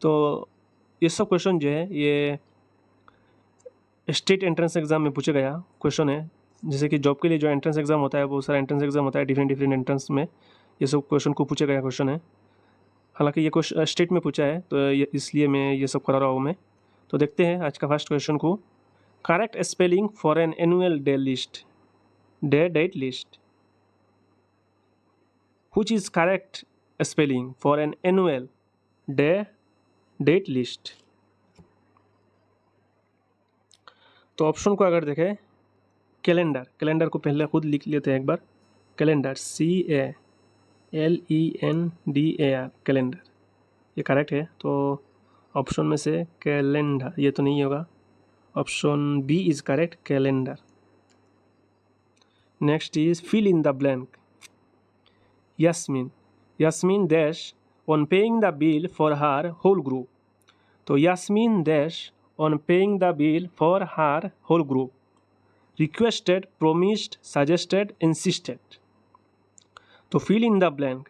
तो ये सब क्वेश्चन जो है ये स्टेट एंट्रेंस एग्ज़ाम में पूछा गया क्वेश्चन है। जैसे कि जॉब के लिए जो एंट्रेंस एग्ज़ाम होता है, बहुत सारा एंट्रेंस एग्ज़ाम होता है, डिफरेंट एंट्रेंस में ये सब क्वेश्चन को पूछा गया क्वेश्चन है। हालांकि ये क्वेश्चन स्टेट में पूछा है, तो इसलिए मैं ये सब करा रहा हूँ मैं। तो देखते हैं आज का फर्स्ट क्वेश्चन को। Correct spelling for an annual day list, day date list. Which is correct spelling for an annual day date list? तो ऑप्शन को अगर देखें, कैलेंडर, कैलेंडर को पहले खुद लिख लेते हैं एक बार। कैलेंडर, CALENDAR, कैलेंडर, ये करेक्ट है। तो ऑप्शन में से कैलेंडर ये तो नहीं होगा, option B is correct, calendar. Next is fill in the blank. Yasmin dash on paying the bill for her whole group. तो Yasmin dash on paying the bill for her whole group, requested, promised, suggested, insisted. तो fill in the blank.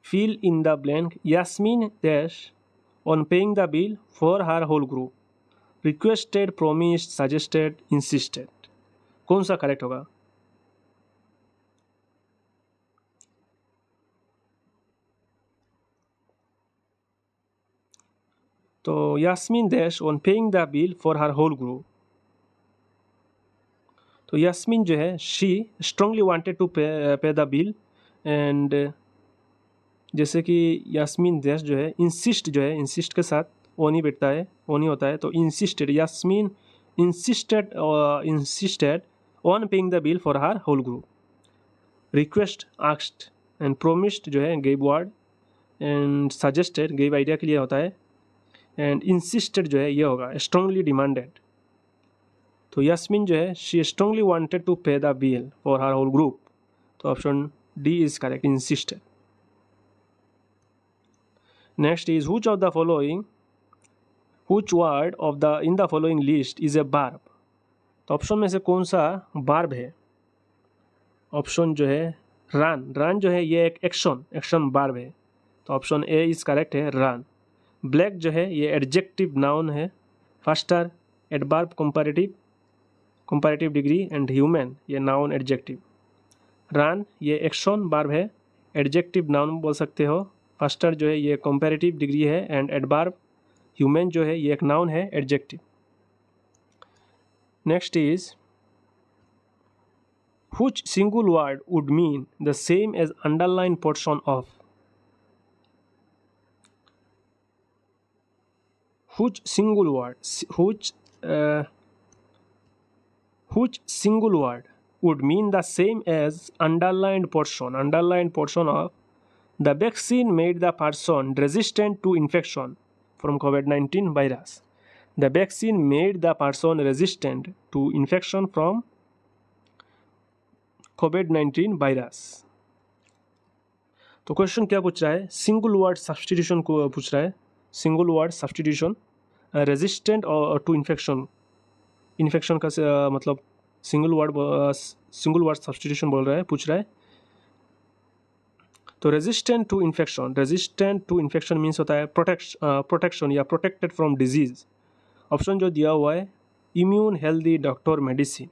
Fill in the blank. Yasmin dash on paying the bill for her whole group. Requested, promised, suggested, insisted. कौन सा correct होगा? तो Yasmin dash on paying the bill for her whole group. तो यास्मीन जो है she strongly wanted to pay the bill, and जैसे कि Yasmin dash जो है इंसिस्ट, जो है इंसिस्ट के साथ ओ नहीं बैठता है, ओ नहीं होता है, तो insisted, Yasmin insisted on paying the bill for her whole group. Request asked, and promised जो है gave word, and suggested gave idea के लिए होता है, एंड इंसिस्टेड जो है ये होगा स्ट्रांगली डिमांडेड। तो यास्मीन जो है she strongly wanted to pay the bill for her whole group. तो option D is correct, insisted. Next is which of the following, which word of the in the following list is a verb. तो option में से कौन सा verb है? Option जो है run, run जो है ये एक एक्शन वर्ब है, तो ऑप्शन ए इज करेक्ट है, रन। ब्लैक जो है ये एडजेक्टिव नाउन है। Faster adverb comparative degree, and human ये नाउन एडजेक्टिव। रन ये एक्शन वर्ब है, एडजेक्टिव नाउन बोल सकते हो। फास्टर जो है ये कंपैरेटिव डिग्री है, एंड एडवर्ब। ह्यूमन जो है ये एक नाउन है, adjective. Next is which single word would mean the same as underline portion of. Which single word would mean the same as underlined portion of the vaccine made the person resistant to infection from COVID-19 virus. The vaccine made the person resistant to infection from COVID-19 virus. तो question क्या पूछ रहा है? Single word substitution को पूछ रहा है। Single word substitution, resistant और टू इन्फेक्शन का मतलब सिंगल वर्ड सब्स्टिट्यूशन बोल रहा है, पूछ रहा है। तो रेजिस्टेंट टू इन्फेक्शन मीन्स होता है प्रोटेक्शन या प्रोटेक्टेड फ्रॉम डिजीज। ऑप्शन जो दिया हुआ है इम्यून, हेल्दी, डॉक्टर, मेडिसिन।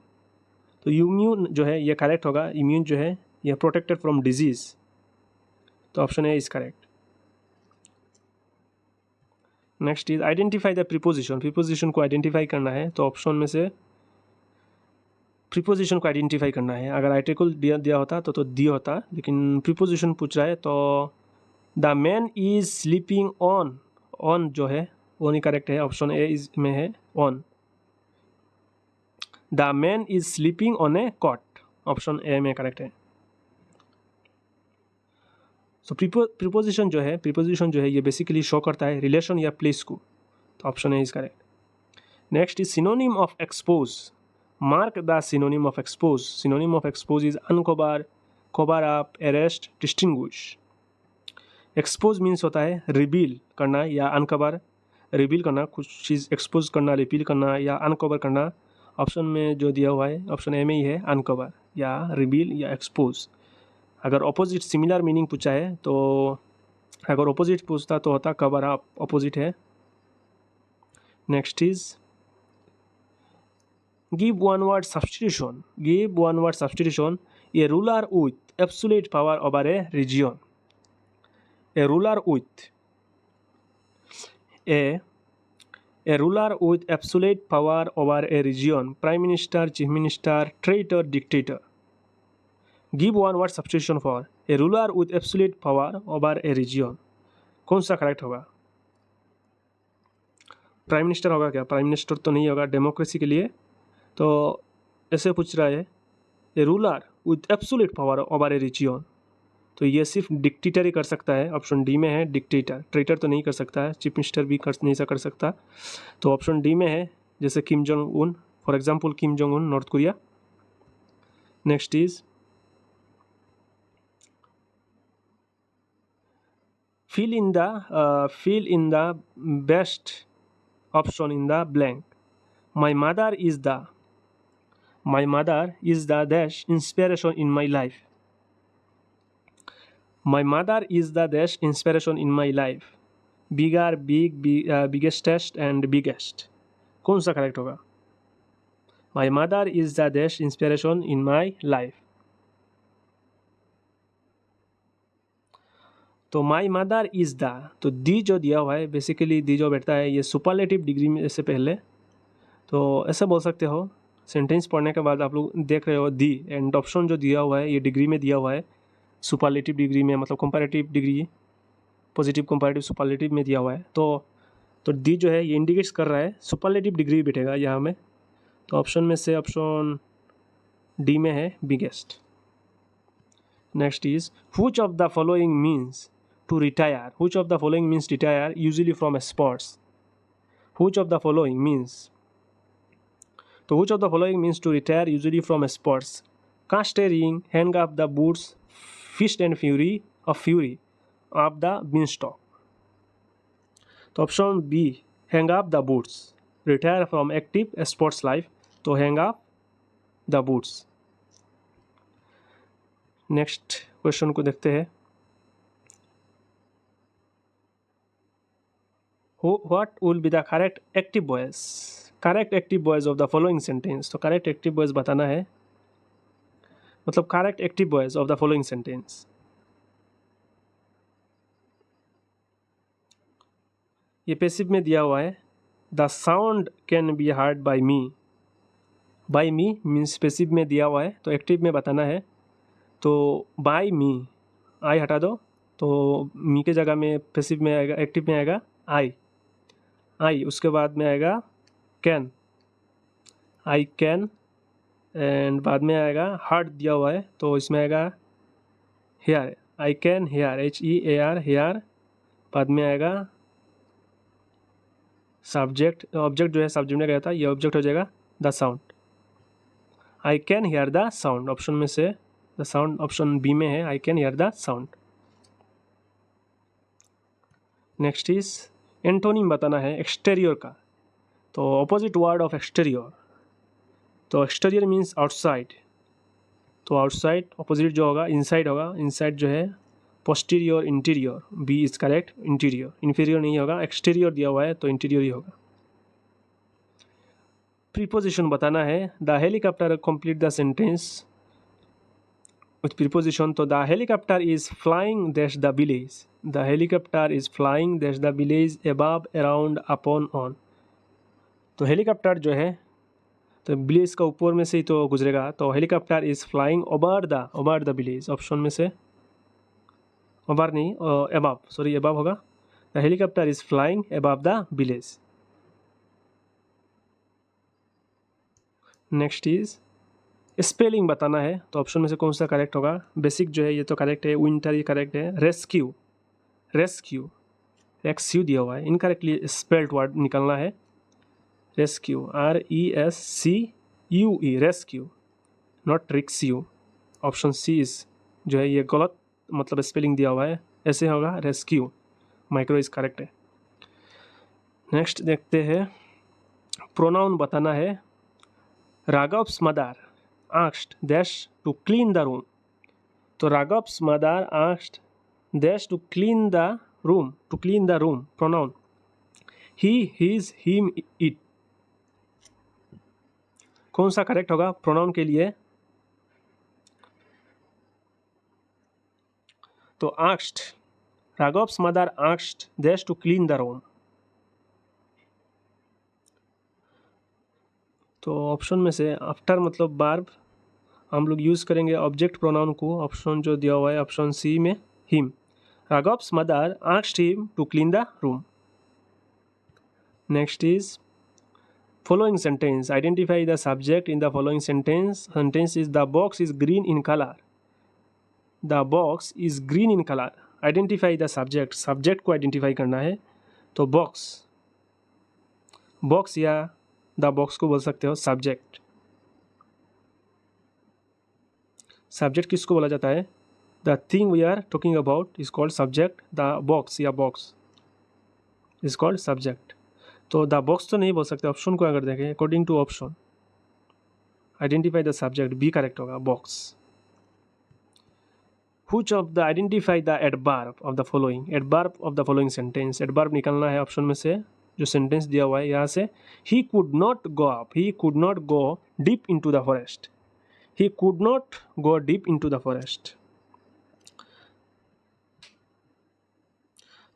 तो इम्यून जो है ये करेक्ट होगा, इम्यून जो है ये प्रोटेक्टेड फ्रॉम डिजीज, तो option A is correct. Next is identify the preposition को आइडेंटिफाई करना है, तो ऑप्शन में से प्रीपोजिशन को आइडेंटिफाई करना है। अगर आर्टिकल दिया होता तो दी होता, लेकिन प्रीपोजिशन पूछ रहा है। तो the man is sleeping on जो है वो नहीं करेक्ट है, ऑप्शन ए इज में है on. The man is sleeping on a cot, option A में करेक्ट है। तो प्रीपोजिशन जो है ये बेसिकली शो करता है रिलेशन या प्लेस को, तो option A is correct. Next is synonym of expose. Mark the synonym of expose. Synonym of expose is uncover, cover up, arrest, distinguish. Expose means होता है रिवील करना या अनकवर, रिवील करना, कुछ चीज़ एक्सपोज करना, रिवील करना या अनकवर करना। ऑप्शन में जो दिया हुआ है ऑप्शन ए में ही है, अनकवर या रिवील या एक्सपोज। अगर ऑपोजिट सिमिलर मीनिंग पूछा है तो अगर ऑपोजिट पूछता तो होता कवर अप, ऑपोजिट है। Next is give one word substitution, give one word substitution, A ruler with absolute power over A region, A ruler with a ruler with absolute power over a region, prime minister, chief minister, traitor, dictator. Give one word substitution for a ruler with absolute power over a region. कौन सा correct होगा? Prime minister होगा क्या? Prime minister तो नहीं होगा democracy के लिए, तो ऐसे पूछ रहा है ए ruler with absolute power over A region, तो ये सिर्फ डिक्टेटर ही कर सकता है। ऑप्शन डी में है डिक्टेटर, ट्रेटर तो नहीं कर सकता है, चीफ मिनिस्टर भी नहीं कर सकता, तो ऑप्शन डी में है जैसे Kim Jong Un, for example Kim Jong Un north Korea. Next is fill in the best option in the blank. My mother is the dash inspiration in my life. My mother is the dash inspiration in my life. Bigger, biggest and biggest. कौन सा correct होगा? My mother is the dash inspiration in my life. तो my mother is the, तो दी जो दिया हुआ है, basically the जो बैठता है ये सुपरलेटिव डिग्री में से पहले, तो ऐसा बोल सकते हो। सेंटेंस पढ़ने के बाद आप लोग देख रहे हो दी एंड ऑप्शन जो दिया हुआ है ये डिग्री में दिया हुआ है, सुपरलेटिव डिग्री में, मतलब comparative degree, positive comparative superlative में दिया हुआ है। तो दी जो है ये इंडिकेट्स कर रहा है सुपरलेटिव डिग्री बैठेगा यहाँ में, तो ऑप्शन में से ऑप्शन डी में है biggest. Next is which of the following means to retire? Which of the following means retire usually from sports? Which of the following means? So which of the following means to retire usually from sports? Cast a ring, hang up the boots, fist and fury of the beanstalk. तो option B hang up the boots, retire from active sports life, तो hang up the boots। Next question को देखते हैं। What will be the correct active voice? Correct active voice of the following sentence. तो correct active voice बताना है, मतलब correct active voice of the following sentence. ये passive में दिया हुआ है, the sound can be heard by me. by me means passive में दिया हुआ है, तो एक्टिव में बताना है, तो by me आई हटा दो, तो मी के जगह में पैसिव में आएगा, एक्टिव में आएगा आई, उसके बाद में आएगा कैन, आई कैन, एंड बाद में आएगा हार्ट दिया हुआ है, तो इसमें आएगा hear, I can hear, HEAR hear, बाद में आएगा सब्जेक्ट, ऑब्जेक्ट जो है सब्जेक्ट में गया था, ये ऑब्जेक्ट हो जाएगा the sound, I can hear the sound. Option में से द साउंड ऑप्शन बी में है, I can hear the sound. Next is antonym बताना है एक्सटेरियर का, तो ऑपोजिट वर्ड ऑफ एक्सटेरियर, तो एक्सटेरियर मीन्स आउटसाइड, तो आउटसाइड ऑपोजिट जो होगा इनसाइड होगा, इनसाइड जो है posterior interior, B is correct, interior, inferior नहीं होगा, एक्सटीरियर दिया हुआ है तो इंटीरियर ही होगा। प्रीपोजिशन बताना है, the helicopter complete the sentence with preposition, तो the helicopter is flying dash the village, the helicopter is flying dash the village above around upon on, तो हेलीकॉप्टर जो है तो विलेज का ऊपर में से ही तो गुजरेगा, तो helicopter is flying over the village, option में से ओवर नहीं अबव, सॉरी अबव होगा, the helicopter is flying above the village. Next is spelling बताना है, तो ऑप्शन में से कौन सा करेक्ट होगा? बेसिक जो है ये तो करेक्ट है, विंटर ये करेक्ट है, रेस्क्यू दिया हुआ है, इनकरेक्टली स्पेल्ड वर्ड निकलना है, रेस्क्यू RESCUE, रेस्क्यू नॉट रिक्स्यू, ऑप्शन सी इज जो है ये गलत मतलब स्पेलिंग दिया हुआ है, ऐसे होगा रेस्क्यू, माइक्रो इज करेक्ट है। नेक्स्ट देखते हैं, प्रोनाउन बताना है, Raghav's mother asked dash to clean the room, तो Raghav's mother asked dash to clean the room, to clean the room, pronoun he, his, him, it. कौन सा करेक्ट होगा प्रोनाउन के लिए? तो asked, Raghav's mother asked Desh to clean the room. तो option में से आफ्टर मतलब बार्ब हम लोग यूज़ करेंगे ऑब्जेक्ट प्रोनाउन को। ऑप्शन जो दिया हुआ है ऑप्शन सी में him. Raghav's mother asked him to clean the room. Next is following sentence. Identify the subject in the following sentence. Sentence is the box is green in color. The box is green in color. Identify the subject. Subject को identify करना है तो box या the box को बोल सकते हो subject. Subject किसको बोला जाता है? The thing we are talking about is called subject. The box या box is called subject. तो द बॉक्स तो नहीं बोल सकते। ऑप्शन को अगर देखें according to option identify the subject B correct होगा box. Which of the identify the adverb of the following. Adverb of the following sentence. Adverb निकालना है ऑप्शन में से जो सेंटेंस दिया हुआ है यहाँ से। He could not go up, he could not go deep into the forest. He could not go deep into the forest.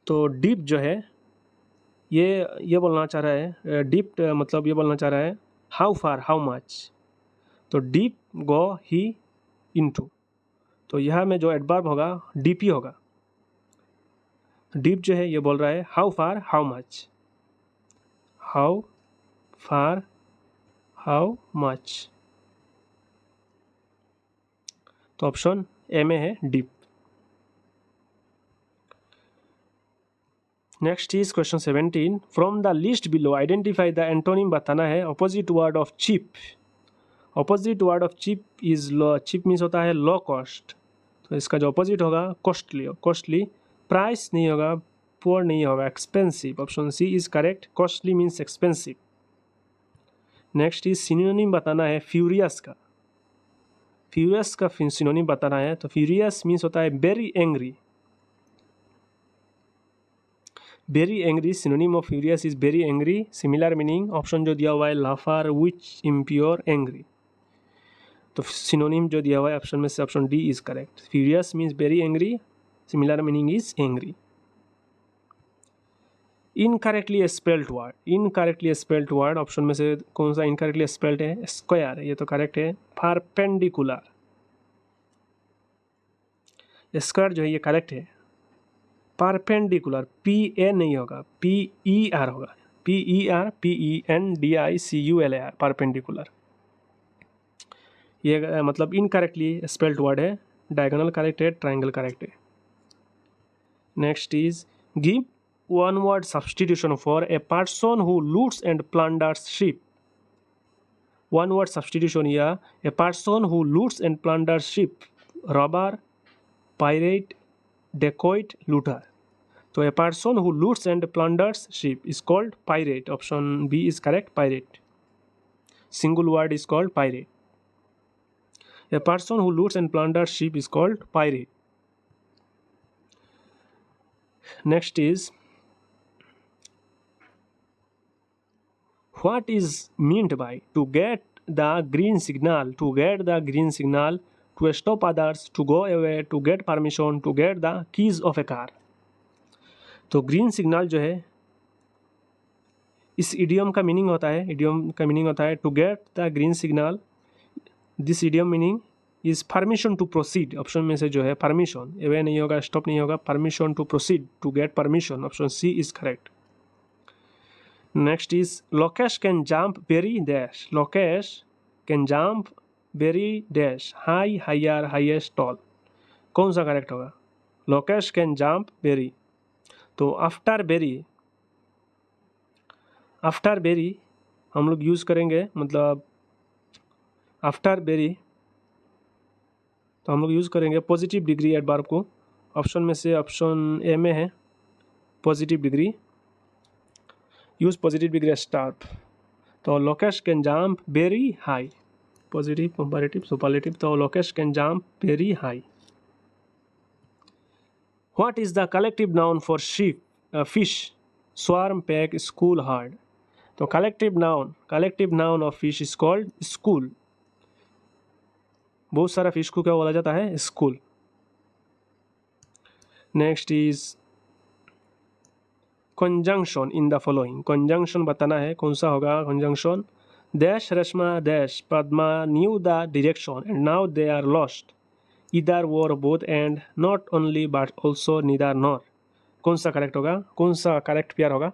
तो डीप जो है ये बोलना चाह रहा है डीप मतलब ये बोलना चाह रहा है हाउ फार हाउ मच। तो डीप गो ही इनटू तो यहाँ में जो एडवर्ब होगा डीप ही होगा। डीप जो है ये बोल रहा है how far how much. How far how much तो ऑप्शन ए में है deep. Next is question 17। From the list below identify the antonym बताना है opposite word of cheap. Opposite word of cheap is low. Cheap means होता है low cost तो इसका जो ऑपोजिट होगा कॉस्टली। कॉस्टली प्राइस नहीं होगा, पुअर नहीं होगा, expensive. Option C is correct. Costly means expensive. Next is synonym बताना है फ्यूरियस का। फ्यूरियस का सिनोनिम बताना है तो फ्यूरियस मीन्स होता है very angry. Very angry synonym of furious is very angry. Similar meaning option जो दिया हुआ है लाफर, विच, इम्प्योर, एंग्री। तो सिनोनिम जो दिया हुआ है ऑप्शन में से option D is correct. Furious means very angry, similar meaning is angry. Incorrectly spelled word. Incorrectly spelled word option में से कौन सा इनकरेक्टली स्पेल्ड है? स्क्वायर, ये तो करेक्ट है। परपेंडिकुलर, स्क्वायर जो है ये करेक्ट है। परपेंडिकुलर पी ए नहीं होगा, पी ई आर होगा। P E R, P E N D I C U L A R, perpendicular. ये मतलब इनकरेक्टली स्पेल्ड वर्ड है। डायगोनल करेक्ट है, ट्रायंगल करेक्ट है। Next is give one word substitution for a person who loots and plunders ship. One word substitution या a person who loots and plunders ship. Robber, pirate, dacoit, looter. तो a person who loots and plunders ship is called pirate. Option B is correct, pirate. Single word is called pirate. A person who loots and plunders ship is called pirate. Next is what is meant by to get the green signal, to get the green signal, to stop others, to go away, to get permission, to get the keys of a car. तो green signal जो है इस idiom का meaning होता है, idiom का meaning होता है to get the green signal. This idiom meaning is permission to proceed. Option में से जो है परमिशन, अवे नहीं होगा, स्टॉप नहीं होगा, permission to proceed, to get permission. Option C is correct. Next is Lokesh can jump very dash. Lokesh can jump very dash, high, higher, highest, tall. कौन सा करेक्ट होगा? Lokesh can jump very. तो after very, after very हम लोग use करेंगे, मतलब after very तो हम लोग यूज़ करेंगे पॉजिटिव डिग्री एडवर्ब को। ऑप्शन में से ऑप्शन ए में है positive degree. Use positive degree start. तो Lokesh can jump very high, positive, comparative, superlative. तो Lokesh can jump very high. What is the collective noun for ship fish swarm pack school herd. तो collective noun of fish is called school. बहुत सारा fish को क्या बोला जाता है, school. Next is conjunction in the following. Conjunction बताना है, कौन सा होगा conjunction. Dash Rashma dash Padma knew the direction and now they are lost either or both and not only but also neither nor. कौन सा करेक्ट होगा, कौन सा करेक्ट पेयर होगा।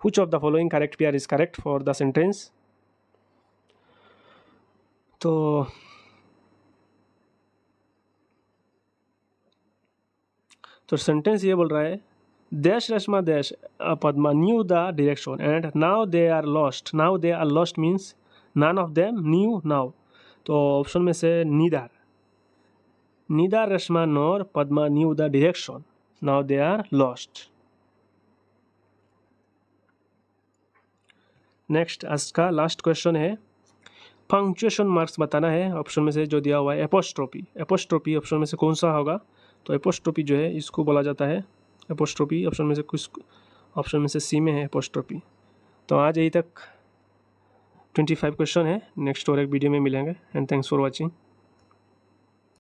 Which of the following correct pair is correct for the sentence? तो sentence ये बोल रहा है dash Rashma dash Padma knew the direction and now they are lost. Now they are lost means none of them knew now. तो option में से neither Rashma nor Padma knew the direction, now they are lost. Next आज का last question है, punctuation marks बताना है। Option में से जो दिया हुआ है एपोस्ट्रोफी। एपोस्ट्रोफी ऑप्शन में से कौन सा होगा। तो एपोस्ट्रोफी जो है इसको बोला जाता है एपोस्ट्रोफी। ऑप्शन में से कुछ ऑप्शन में से सी में है एपोस्ट्रोफी। तो आज यही तक 25 क्वेश्चन है। नेक्स्ट और एक वीडियो में मिलेंगे एंड थैंक्स फॉर वॉचिंग।